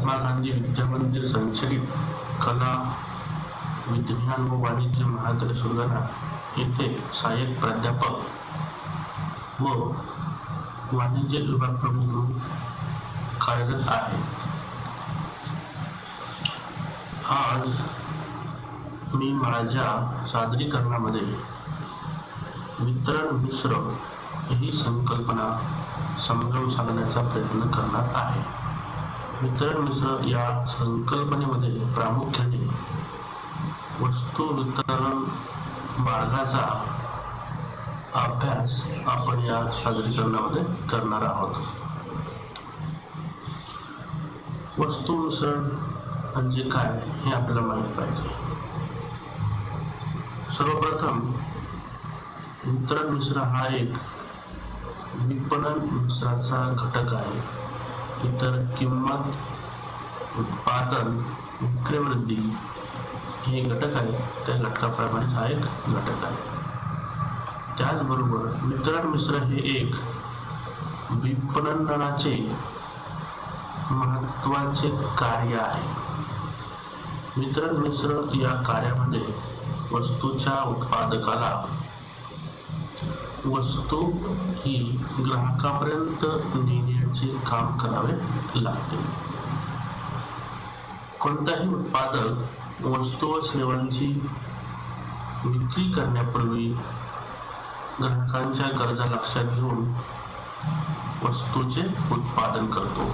महात्मा गांधी विद्यामंदिर संचलित कला विज्ञान व वाणिज्य महाविद्यालय सुरगाणा येथे सहाय्यक प्राध्यापक व वाणिज्य विभाग प्रमुख म्हणून कार्यरत आहे. आज मी माझ्या सादरीकरणामध्ये वितरण मिश्र ही संकल्पना समजावून सांगण्याचा प्रयत्न करणार आहे. वितरण मिश्र या संकल्पनेमध्ये प्रामुख्याने वस्तू वितरण मार्गाचा अभ्यास आपण या सादरीकरणामध्ये करणार आहोत. वस्तू मिश्रण म्हणजे काय हे आपल्याला माहित पाहिजे. सर्वप्रथम वितरण मिश्र हा एक विपणन मिश्राचा घटक आहे. इतर किंमत, उत्पादन, विक्रयवृद्धी हे घटक आहे, त्या घटकाप्रमाणे हा एक घटक आहे. त्याचबरोबर वितरण मिश्र हे एक विपणनाचे महत्त्वाचे कार्य आहे. वितरण मिश्र या कार्यामध्ये वस्तूच्या उत्पादकाला वस्तू ही ग्राहकापर्यंत नेण्याचे काम करावे लागते. कोणताही उत्पादक वस्तू व सेवांची विक्री करण्यापूर्वी ग्राहकांच्या गरजा लक्षात घेऊन वस्तूचे उत्पादन करतो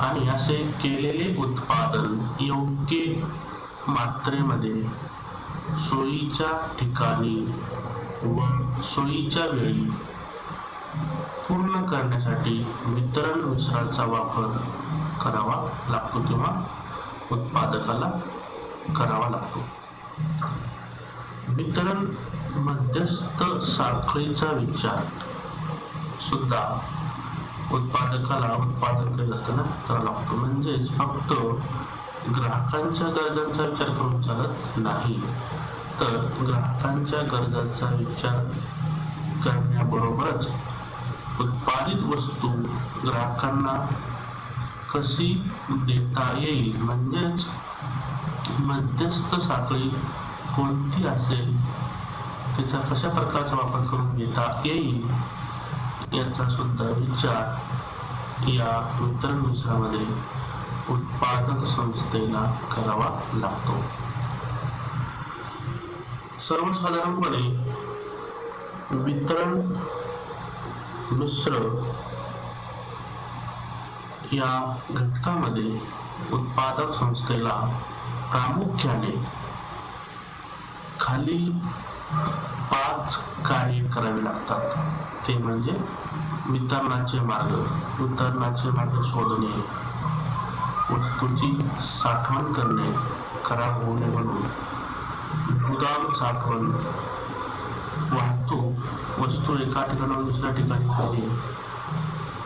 आणि असे केलेले उत्पादन योग्य मात्रेमध्ये सोयीच्या ठिकाणी व सोयीच्या वेळी पूर्ण करण्यासाठी वितरण मिश्राचा वापर करावा लागतो किंवा उत्पादकाला करावा लागतो. वितरण मध्यस्थ साखळीचा विचार सुद्धा उत्पादकाला उत्पादन करीत असताना करावा लागतो. म्हणजेच फक्त ग्राहकांच्या गरजांचा विचार करून चालत नाही, तर ग्राहकांच्या गरजांचा विचार करण्याबरोबरच उत्पादित वस्तू ग्राहकांना कशी देता येईल, म्हणजेच मध्यस्थ साखळी कोणती असेल, त्याचा कशा प्रकारचा वापर करून घेता येईल याचा सुद्धा विचार या वितरण मिश्रामध्ये उत्पादक संस्थेला करावा लागतो. सर्वसाधारणपणे वितरण मिश्र या घटकामध्ये उत्पादक संस्थेला प्रामुख्याने खालील 5 कार्य करावे लागतात. ते म्हणजे वितरणाचे मार्ग शोधणे, वस्तूची साठवण करणे, खराब होऊ नये म्हणून गोदाम साठवण, वाहतूक, वस्तू एका ठिकाणाहून दुसऱ्या ठिकाणी नेणे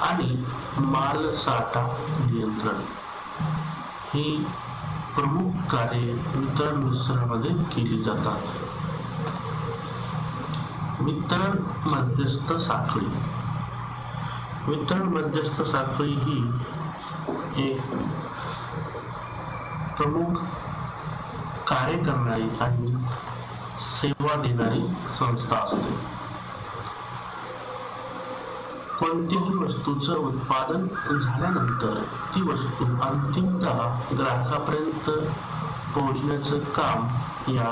आणि माल साठा नियंत्रण ही प्रमुख कार्ये वितरण मिश्रामध्ये केली जातात. वितरण मध्यस्थ साखळी. वितरण मध्यस्थ साखळी ही एक प्रमुख कार्य करणारी आणि सेवा देणारी संस्था असते. कोणत्याही वस्तूचं उत्पादन झाल्यानंतर ती वस्तू अंतिमतः ग्राहकापर्यंत पोहोचण्याचं काम या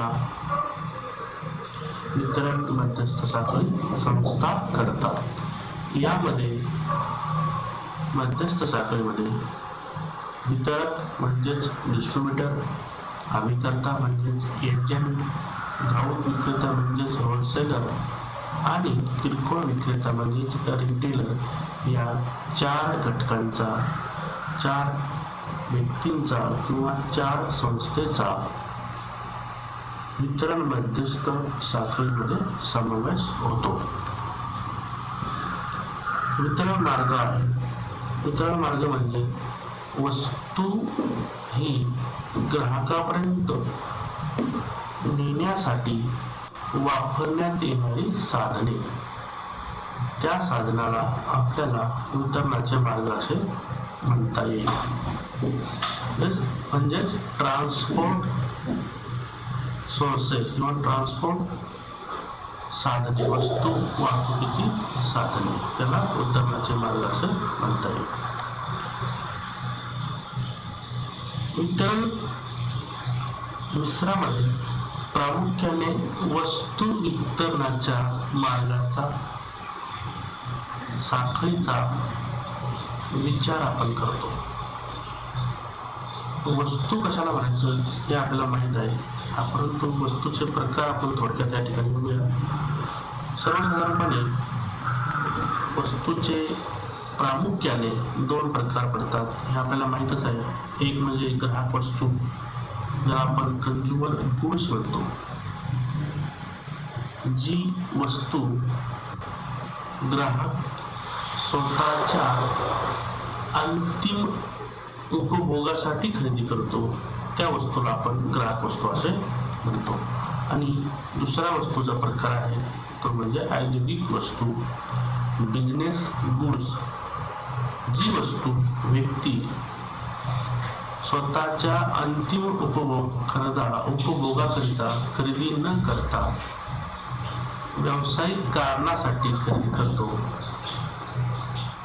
वितरण मध्यस्थ साखळी संस्था करतात. यामध्ये मध्यस्थ साखळीमध्ये वितरक म्हणजेच डिस्ट्रीब्युटर, अभिकर्ता म्हणजेच एजंट, घाऊक विक्रेता म्हणजेच होलसेलर आणि किरकोळ विक्रेता म्हणजेच रिटेलर या 4 घटकांचा, 4 व्यक्तींचा किंवा 4 संस्थेचा वितरण मध्यस्थ साखळीमध्ये समावेश होतो. वितरण मार्ग आहे. वितरण मार्ग म्हणजे वस्तू ही ग्राहकापर्यंत नेण्यासाठी वापरण्यात येणारी साधने. त्या साधनाला आपल्याला वितरणाचे मार्ग असे म्हणता येईल. म्हणजेच ट्रान्सपोर्ट सोर्सेस किंवा ट्रान्सपोर्ट साधने, वस्तू वाहतुकीची साधने, त्याला उतरण्याचे मार्ग असं म्हणता येईल. वितरण मिश्रामध्ये प्रामुख्याने वस्तू वितरणाच्या मार्गाचा साखळीचा विचार आपण करतो. वस्तू कशाला म्हणायचं हे आपल्याला माहित आहे, परंतु वस्तूचे प्रकार आपण थोडक्यात या ठिकाणी बघूया. सर्वसाधारणपणे वस्तूचे प्रामुख्याने 2 प्रकार पडतात हे आपल्याला माहितच आहे. एक म्हणजे ग्राहक वस्तू, ज्याला आपण कंझ्युमर गुड्स म्हणतो. जी वस्तू ग्राहक स्वतःच्या अंतिम उपभोगासाठी खरेदी करतो त्या वस्तूला आपण ग्राहक वस्तू असे म्हणतो. आणि दुसरा वस्तूचा प्रकार आहे तो म्हणजे औद्योगिक वस्तू, बिझनेस गुड्स. जी वस्तू व्यक्ती स्वतःच्या अंतिम उपभोगाकरिता खरेदी न करता व्यावसायिक कारणासाठी खरेदी करतो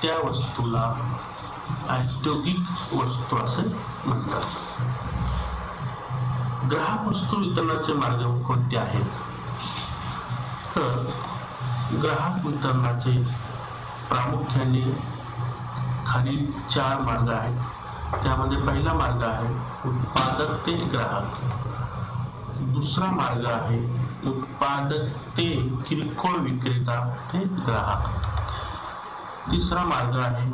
त्या वस्तूला औद्योगिक वस्तू असे म्हणतात. ग्राहक वस्तू वितरणाचे मार्ग कोणते आहेत? तर ग्राहक वितरणाचे प्रामुख्याने खालील 4 मार्ग आहेत. त्यामध्ये पहिला मार्ग आहे उत्पादक ते ग्राहक. दुसरा मार्ग आहे उत्पादक ते किरकोळ विक्रेता ते ग्राहक. तिसरा मार्ग आहे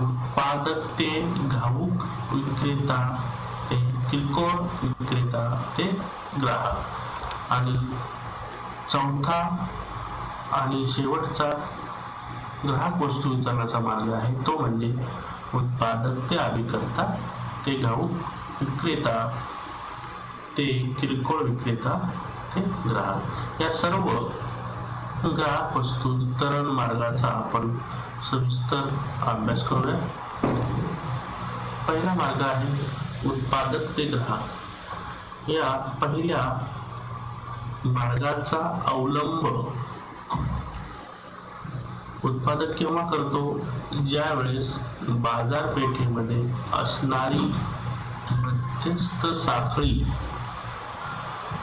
उत्पादक ते घाऊक विक्रेता ते किरकोळ विक्रेता ते ग्राहक. आणि चौथा आणि शेवटचा ग्राहक वस्तू वितरणाचा मार्ग आहे तो म्हणजे उत्पादक ते अभिकर्ता ते घाऊक विक्रेता ते किरकोळ विक्रेता ते ग्राहक. या सर्व ग्राहक वस्तू वितरण मार्गाचा आपण सविस्तर अभ्यास करूया. पहिला मार्ग आहे उत्पादक ते ग्राहक. या पहिल्या मार्गाचा अवलंब उत्पादक केव्हा करतो? ज्या वेळेस बाजारपेठेमध्ये असणारी मध्यस्थ साखळी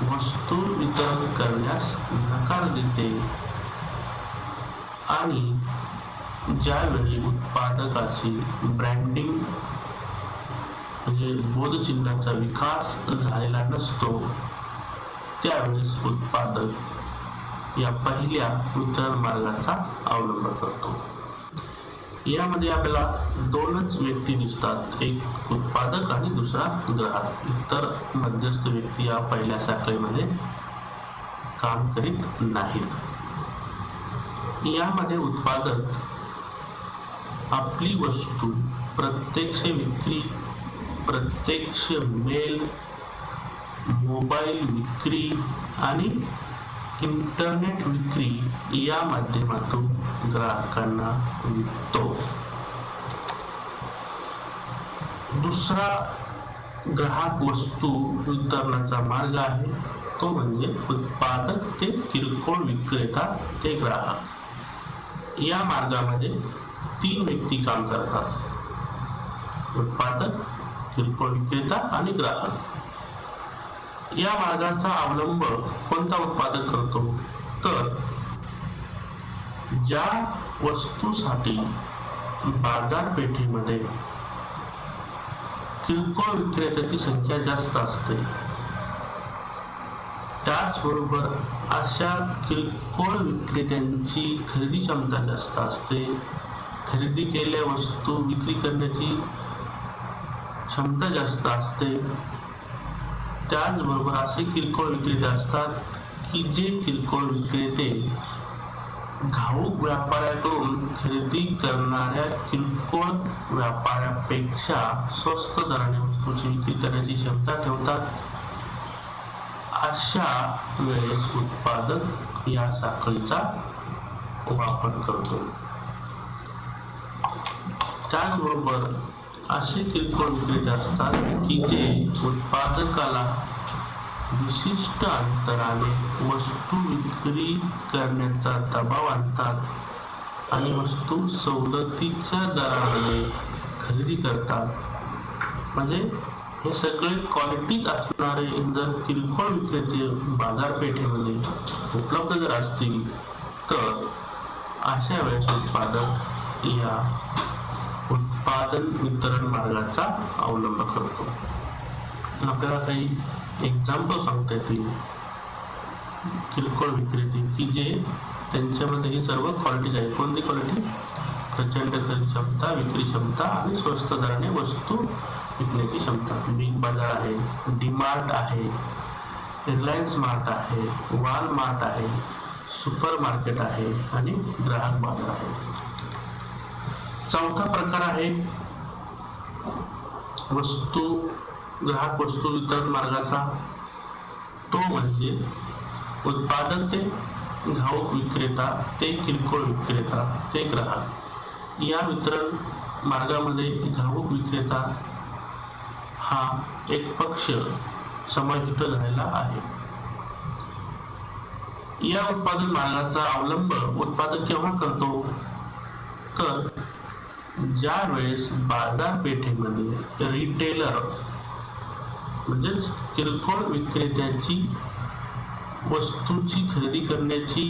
वस्तू वितरण करण्यास नकार देते आणि ज्यावेळी उत्पादकाची ब्रँडिंग म्हणजे बोधचिन्हाचा विकास झालेला नसतो त्यावेळेस उत्पादक या पहिल्या वितरण मार्गाचा अवलंब करतो. यामध्ये आपल्याला 2च व्यक्ती दिसतात, एक उत्पादक आणि दुसरा ग्राहक. इतर मध्यस्थ व्यक्ती या पहिल्या साखळीमध्ये काम करीत नाहीत. यामध्ये उत्पादक आपली वस्तू प्रत्यक्ष विक्री, प्रत्यक्ष मेल, मोबाईल विक्री आणि इंटरनेट विक्री या माध्यमातून ग्राहकांना विकतो. दुसरा ग्राहक वस्तू वितरणाचा मार्ग आहे तो म्हणजे उत्पादक ते किरकोळ विक्रेता ते ग्राहक. या मार्गामध्ये 3 व्यक्ती काम करतात, उत्पादक, किरकोळ विक्रेता आणि ग्राहक. या मार्गाचा अवलंब कोणता उत्पादक करतो? तर ज्या वस्तूसाठी बाजारपेठेमध्ये किरकोळ विक्रेत्याची संख्या जास्त असते त्याचबरोबर अशा किरकोळ विक्रेत्यांची खरेदी क्षमता जास्त असते, खरेदी केलेल्या वस्तू विक्री करण्याची क्षमता जास्त असते. त्याचबरोबर असे किरकोळ विक्रेते असतात की जे किरकोळ विक्रेते घाऊक व्यापाऱ्याकडून खरेदी करणाऱ्या किरकोळ व्यापाऱ्यापेक्षा स्वस्त दराने वस्तूची विक्री करण्याची क्षमता ठेवतात. अशा वेळेस उत्पादक या साखळीचा वापर करतो. त्याचबरोबर असे किरकोळ विक्रेते असतात की जे उत्पादकाला विशिष्ट अंतराने वस्तू विक्री करण्याचा दबाव आणतात आणि वस्तू सवलतीच्या दराने खरेदी करतात. म्हणजे हे सगळे क्वालिटीत असणारे जर किरकोळ विक्रेते बाजारपेठेमध्ये उपलब्ध जर असतील तर अशा वेळेस उत्पादक या उत्पादन वितरण मार्गाचा अवलंब करतो. आपल्याला काही एक्झाम्पल सांगता येतील किरकोळ विक्रेते की जे त्यांच्यामध्ये ही सर्व क्वालिटीज आहे. कोणती क्वालिटी? प्रचंड खरेदी क्षमता, विक्री क्षमता आणि स्वस्त दराने वस्तू विकण्याची क्षमता. बिग बाजार आहे, डीमार्ट आहे, रिलायन्स मार्ट आहे, वॉलमार्ट आहे, सुपर मार्केट आहे आणि ग्राहक बाजार आहे. चौथा प्रकार आहे ग्राहक वस्तू वितरण मार्गाचा. तो म्हणजे उत्पादक ते घाऊक विक्रेता ते किरकोळ विक्रेता ते ग्राहक. या वितरण मार्गामध्ये घाऊक विक्रेता हा एक पक्ष समाविष्ट झालेला आहे. या उत्पादन मार्गाचा अवलंब उत्पादक केव्हा करतो? तर ज्या वेळेस बाजारपेठेमध्ये रिटेलर म्हणजेच किरकोळ विक्रेत्याची वस्तूची खरेदी करण्याची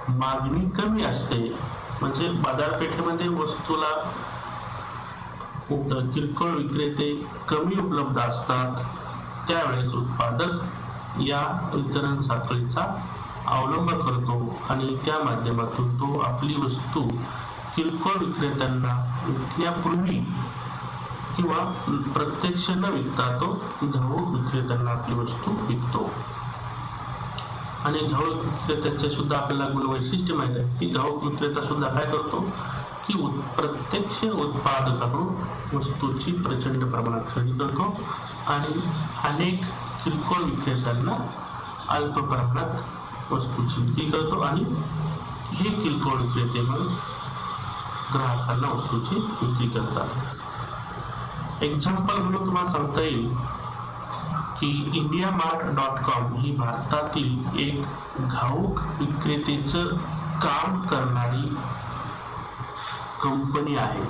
मागणी कमी असते. म्हणजे बाजारपेठेमध्ये वस्तूला किरकोळ विक्रेते कमी उपलब्ध असतात. त्यावेळेस उत्पादक या वितरण साखळीचा अवलंब करतो आणि त्या माध्यमातून तो आपली वस्तू किरकोळ विक्रेत्यांना विकण्यापूर्वी किंवा प्रत्यक्ष न विकता तो घाऊक विक्रेत्यांना आपली वस्तू विकतो. आणि घाऊक विक्रेत्याचे सुद्धा आपल्याला गुणवैशिष्ट्य माहित आहे की घाऊक विक्रेता सुद्धा काय करतो की प्रत्यक्ष उत्पादकाकडून वस्तूची प्रचंड प्रमाणात खरेदी करतो आणि अनेक किरकोळ विक्रेत्यांना अल्प प्रमाणात वस्तूची विक्री करतो आणि हे किरकोळ विक्रेते मग ग्राहकांना वस्तूची विक्री करतात. एक्झाम्पल म्हणून तुम्हाला सांगता येईल की indiamart.com ही भारतातील एक घाऊक विक्रेतेचं काम करणारी कंपनी आहे.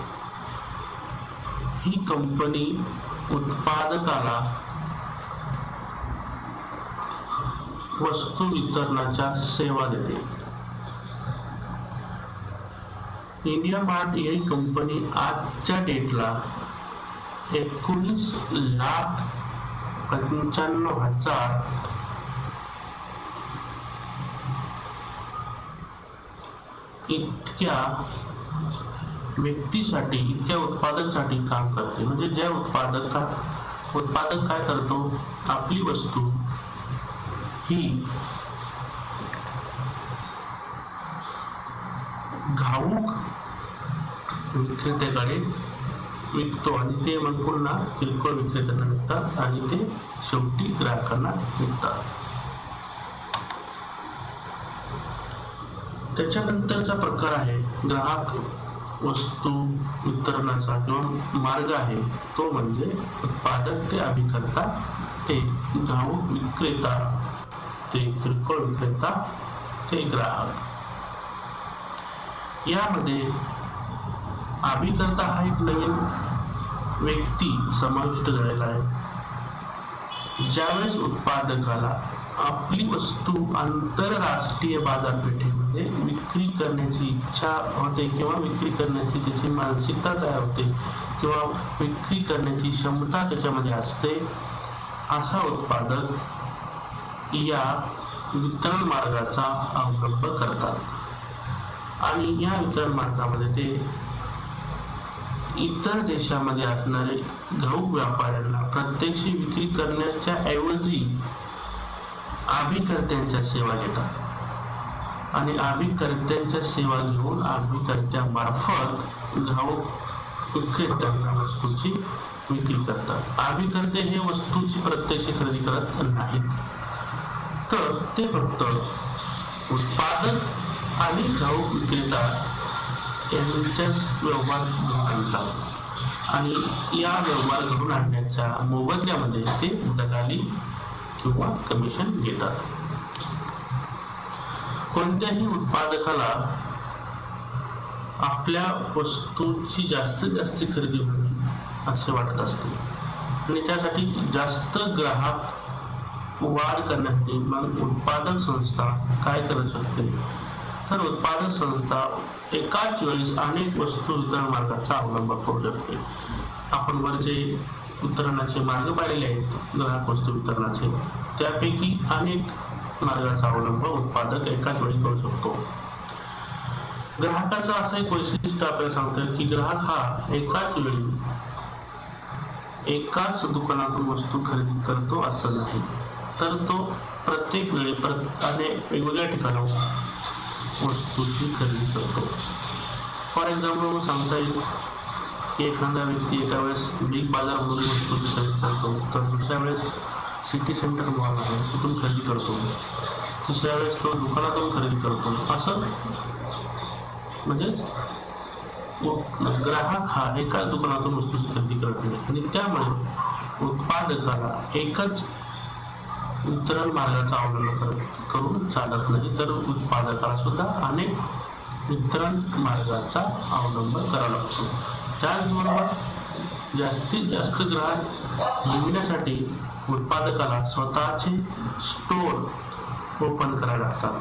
ही कंपनी उत्पादकाला वस्तू वितरणाच्या सेवा देते. इंडियामार्ट ही कंपनी आजच्या डेटला 19,95,000 इतक्या व्यक्तीसाठी इतक्या उत्पादकांसाठी काम करते. म्हणजे ज्या उत्पादक काय करतो, आपली वस्तू ही घाऊक विक्रेत्याकडे विकतो आणि ते मग पुन्हा किरकोळ विक्रेत्यांना विकतात आणि ते शेवटी ग्राहकांना विकतात. त्याच्यानंतरचा प्रकार आहे ग्राहक वस्तू वितरणाचा किंवा मार्ग आहे तो म्हणजे उत्पादक ते अभिकर्ता ते घाऊक विक्रेता ते किरकोळ विक्रेता ते ग्राहक. यामध्ये अभिकर्ता हा एक नवीन व्यक्ती समाविष्ट झालेला आहे. ज्यावेळेस उत्पादकाला आपली वस्तू आंतरराष्ट्रीय बाजारपेठेमध्ये विक्री करण्याची इच्छा होते किंवा विक्री करण्याची त्याची मानसिकता तयार होते किंवा विक्री करण्याची क्षमता त्याच्यामध्ये असते, असा उत्पादक या वितरण मार्गाचा अवलंब करतात. आणि या वितरण मार्गामध्ये ते इतर देशामध्ये असणारे घाऊक व्यापाऱ्यांना प्रत्यक्ष विक्री करण्याच्या ऐवजी अभिकर्त्यांच्या सेवा घेतात आणि अभिकर्त्यांच्या सेवा घेऊन अभिकर्त्यामार्फत घाऊक विक्रेत्यांना वस्तूची विक्री करतात. अभिकर्ते हे वस्तूची प्रत्यक्ष खरेदी करत नाहीत, तर ते फक्त उत्पादक आणि घाऊक विक्रेता यांच्याच व्यवहार आणतात आणि या व्यवहार घडून आणण्याच्या मोबदल्यामध्ये ते दलाली किंवा कमिशन घेतात. कोणत्याही उत्पादकाला आपल्या वस्तूंची जास्तीत जास्त खरेदी व्हावी असे वाटत असते आणि त्यासाठी जास्त ग्राहक वाढ करण्यासाठी मग उत्पादक संस्था काय करू शकते, तर उत्पादक संस्था एकाच वेळेस अनेक वस्तू वितरण मार्गाचा अवलंब करू शकते. आपण वरचे वितरणाचे मार्ग पाहिले आहेत ग्राहक वस्तू वितरणाचे, त्यापैकी अनेक मार्गाचा अवलंब उत्पादक एकाच वेळी करू शकतो. ग्राहकाचं असं एक वैशिष्ट्य आपल्याला सांगतं की ग्राहक हा एकाच वेळी एकाच दुकानातून वस्तू खरेदी करतो असं नाही, तर तो प्रत्येक वेळी अनेक वेगवेगळ्या ठिकाणाहून वस्तूची खरेदी करतो. फॉर एक्झाम्पल सांगता येईल की एखादा व्यक्ती एका वेळेस बिग बाजारमधून वस्तूची खरेदी करतो, तर दुसऱ्या वेळेस सिटी सेंटर मॉल आहे तिथून खरेदी करतो, तिसऱ्या वेळेस तो दुकानातून खरेदी करतो. असं म्हणजे ग्राहक हा एकाच दुकानातून वस्तूची खरेदी करत नाही आणि त्यामुळे उत्पादकाला एकच वितरण मार्गाचा अवलंब करून चालत नाही, तर उत्पादकाला सुद्धा अनेक वितरण मार्गाचा अवलंब करावा लागतो. त्याचबरोबर जास्तीत जास्त ग्राहक मिळविण्यासाठी उत्पादकाला स्वतःचे स्टोर ओपन करावे लागतात.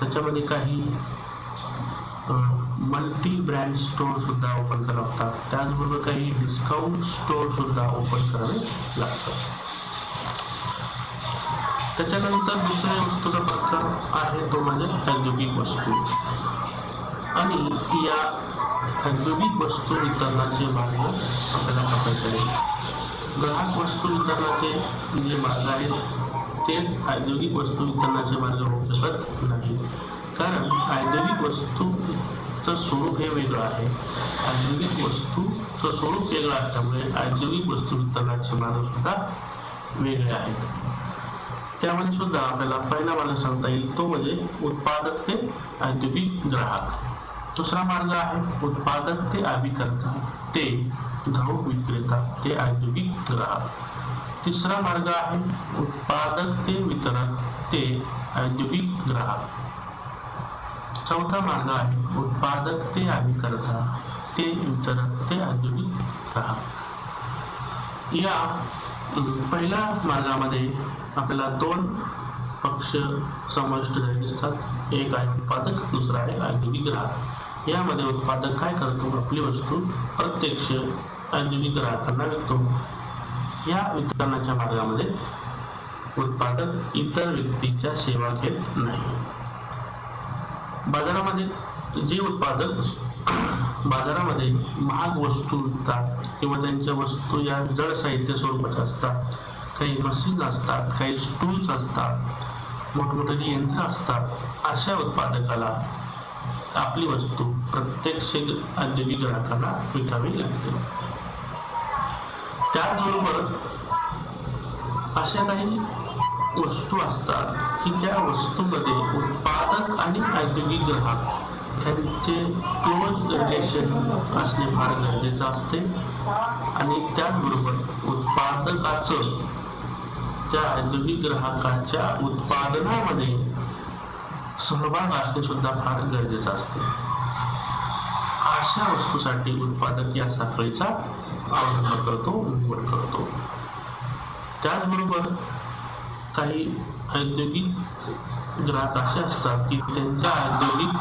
त्याच्यामध्ये काही मल्टी ब्रँड स्टोर सुद्धा ओपन करावे लागतात. त्याचबरोबर काही डिस्काउंट स्टोर सुद्धा ओपन करावे लागतात. त्याच्यानंतर दुसऱ्या वस्तूचा प्रकार आहे तो म्हणजे औद्योगिक वस्तू. आणि या औद्योगिक वस्तू वितरणाचे मार्ग आपल्याला बघायचे आहेत. ग्राहक वस्तू वितरणाचे जे मार्ग आहेत ते औद्योगिक वस्तू वितरणाचे मार्ग होऊ शकत नाही, कारण औद्योगिक वस्तूचं स्वरूप हे वेगळं आहे. औद्योगिक वस्तूचं स्वरूप वेगळं असल्यामुळे औद्योगिक वस्तू वितरणाचे मार्ग सुद्धा वेगळे आहेत. त्यामध्ये सुद्धा आपल्याला पहिला मार्ग सांगता येईल तो म्हणजे उत्पादक ते औद्योगिक ग्राहक. दुसरा मार्ग आहे उत्पादक ते अभिकर्ता ते घाऊक विक्रेता ते औद्योगिक ग्राहक. तिसरा मार्ग आहे उत्पादक ते वितरक ते औद्योगिक ग्राहक. चौथा मार्ग आहे उत्पादक ते अभिकर्ता ते वितरक ते औद्योगिक ग्राहक. या पहिल्या मार्गामध्ये आपल्याला दोन पक्ष समाविष्ट झालेले दिसतात. एक आहे उत्पादक, दुसरा आहे औद्योगिक ग्राहक. यामध्ये उत्पादक काय करतो, आपली वस्तू प्रत्यक्ष औद्योगिक ग्राहकांना विकतो. या वितरणाच्या मार्गामध्ये उत्पादक इतर व्यक्तीच्या सेवा घेत नाही. बाजारामध्ये जे उत्पादक बाजारामध्ये महाग वस्तू विकतात किंवा त्यांच्या वस्तू या जड साहित्य स्वरूपाच्या असतात, काही मशीन असतात, काही स्टूल्स असतात, मोठमोठी यंत्र असतात, अशा उत्पादकाला आपली वस्तू प्रत्यक्ष औद्योगिक ग्राहकांना विकावी लागते. त्याचबरोबर अशा काही वस्तू असतात की त्या वस्तूमध्ये उत्पादक आणि औद्योगिक ग्राहक त्यांचे क्लोज रिलेशन असणे फार गरजेचं असते आणि त्याचबरोबर उत्पादकाचं त्या औद्योगिक ग्राहकाच्या उत्पादनामध्ये सहभाग असणे सुद्धा फार गरजेचं असते. अशा वस्तूसाठी उत्पादक या साखळीचा अवलंब करतो, निवड करतो. त्याचबरोबर काही औद्योगिक ग्राहक असे असतात की त्यांच्या औद्योगिक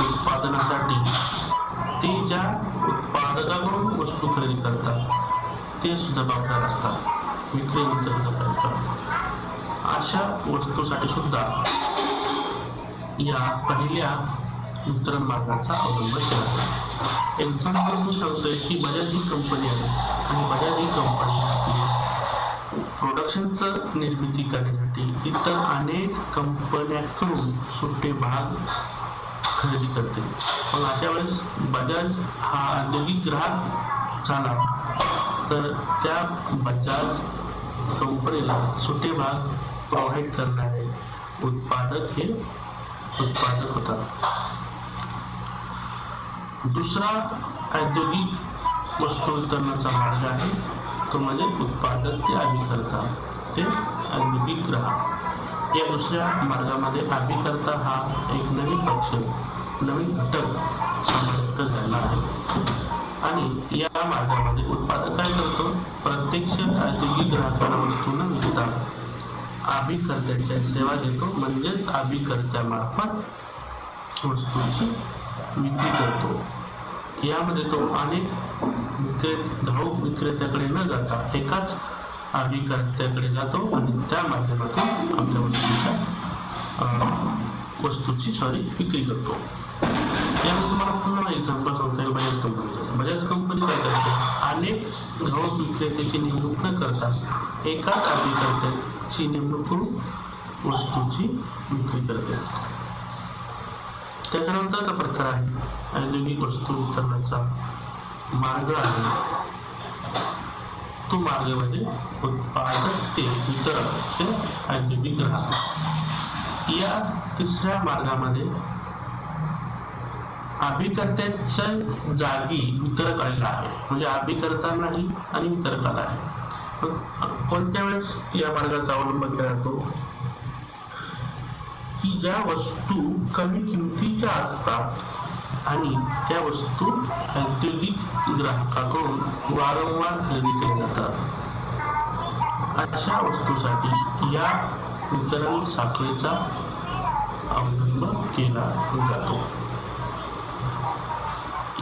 उत्पादनासाठी ते ज्या उत्पादकाकडून वस्तू खरेदी करतात ते सुद्धा जबाबदार असतात, विक्री करतात. अशा वस्तूसाठी सुद्धा या पहिल्या वितरण मार्गाचा अवलंब केला जातो. एक्झाम्पल मी सांगतोय की बजाज ही कंपनी आहे आणि बजाज ही कंपनी आपली प्रोडक्शनचं निर्मिती करण्यासाठी इतर अनेक कंपन्यांकडून सुट्टे भाग खरेदी करते. पण अशा वेळेस बजाज हा औद्योगिक ग्राहक झाला तर त्या बजाज कंपनीला सुट्टे भाग प्रोव्हाइड करणारे उत्पादक हे उत्पादक होतात. दुसरा औद्योगिक वस्तू वितरणाचा मार्ग आहे तो म्हणजे उत्पादक ते अभिकर्ता ते औद्योगिक ग्राहक. या दुसऱ्या मार्गामध्ये अभिकर्ता हा एक नवीन पक्ष नवीन घटक समाविष्ट झाला आहे आणि या मार्गामध्ये उत्पादक काय करतो, प्रत्यक्ष औद्योगिक ग्राहकांना वस्तू न विकता अभिकर्त्याच्या सेवा घेतो, म्हणजेच अभिकर्त्यामार्फत वस्तूची विक्री करतो. यामध्ये तो अनेक घाऊक विक्रेत्याकडे न जाता एकाच अभिकर्त्याकडे जातो आणि त्या माध्यमातून आपल्या वस्तूची विक्री करतो. यामध्ये तुम्हाला पुन्हा एक्झाम्पल सांगता येईल बजाज कंपनी काय करते, अनेक घाऊक विक्रेत्याची नेमणूक न करता एकाच अभिकर्त्याची नेमणूक करून वस्तूची विक्री करते. त्याच्यानंतरचा प्रकार आहे औद्योगिक वस्तू वितरणाचा मार्ग आहे तो मार्ग म्हणजे उत्पादक ते वितरक ते औद्योगिक ग्राहक. या तिसऱ्या मार्गामध्ये अभिकर्त्याच्या जागी वितरक आलेला आहे, म्हणजे अभिकर्ता नाही आणि वितरक आला आहे. कोणत्या वेळेस या मार्गाचा अवलंब केला जातो की ज्या वस्तू कमी किमतीच्या असतात आणि त्या वस्तू औद्योगिक ग्राहकाकडून वारंवार खरेदी केल्या जातात, अशा वस्तूसाठी या वितरण साखळीचा अवलंब केला जातो.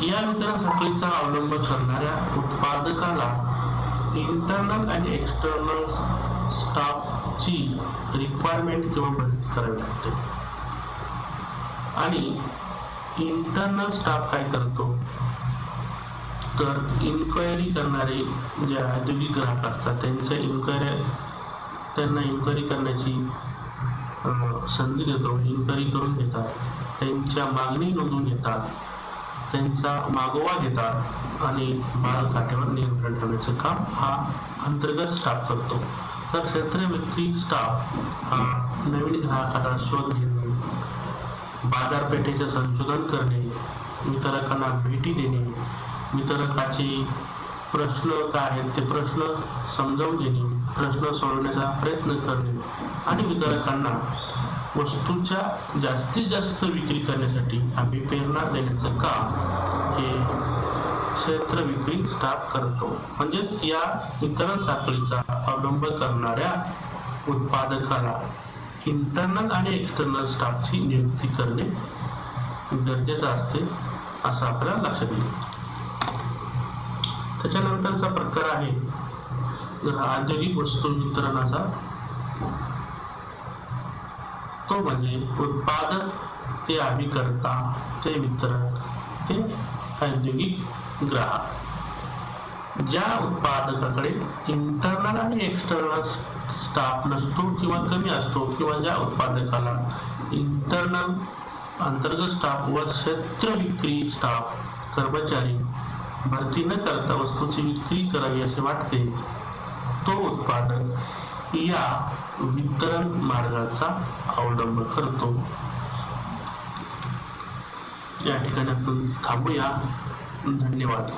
या वितरण साखळीचा अवलंब करणाऱ्या उत्पादकाला इंटरनल आणि एक्सटर्नल स्टाफची रिक्वायरमेंट किंवा भरती करावी लागते. आणि इंटरनल स्टाफ काय करतो तर इन्क्वायरी करणारे जे औद्योगिक ग्राहक असतात त्यांना इन्क्वायरी करण्याची संधी देतो. इन्क्वायरी करून घेतात, त्यांच्या मागणी नोंदवून घेतात, त्यांचा मागोवा घेतात आणि मालसाठ्यावर नियंत्रण ठेवण्याचं काम हा अंतर्गत स्टाफ करतो. तर क्षेत्र विक्री स्टाफ हा नवीन ग्राहकाचा शोध घेणे, बाजारपेठेचे संशोधन करणे, वितरकांना भेटी देणे, वितरकाचे प्रश्न काय आहेत ते प्रश्न समजावून देणे, प्रश्न सोडवण्याचा प्रयत्न करणे आणि वितरकांना वस्तूच्या जास्तीत जास्त विक्री करण्यासाठी अभिप्रेरणा देण्याचं काम हे क्षेत्र विक्री स्टाफ करतो. म्हणजे या वितरण साखळीचा अवलंब करणाऱ्या उत्पादकाला इंटरनल आणि एक्सटर्नल स्टाफची नियुक्ती करणे गरजेचं असते असं आपल्याला लक्षात येईल. त्याच्यानंतरचा प्रकार आहे औद्योगिक वस्तू वितरणाचा, तो म्हणजे उत्पादक ते अभिकर्ता ते वितरक ते औद्योगिक ग्राहक. ज्या उत्पादकाकडे इंटरनल आणि एक्सटर्नल स्टाफ नसतो किंवा कमी असतो, किंवा ज्या उत्पादकाला इंटरनल अंतर्गत स्टाफ व क्षेत्र विक्री स्टाफ कर्मचारी भरती न करता वस्तूची विक्री करावी असे वाटते, तो उत्पादक या वितरण मार्गाचा अवलंब करतो. या ठिकाणी आपण थांबूया. धन्यवाद.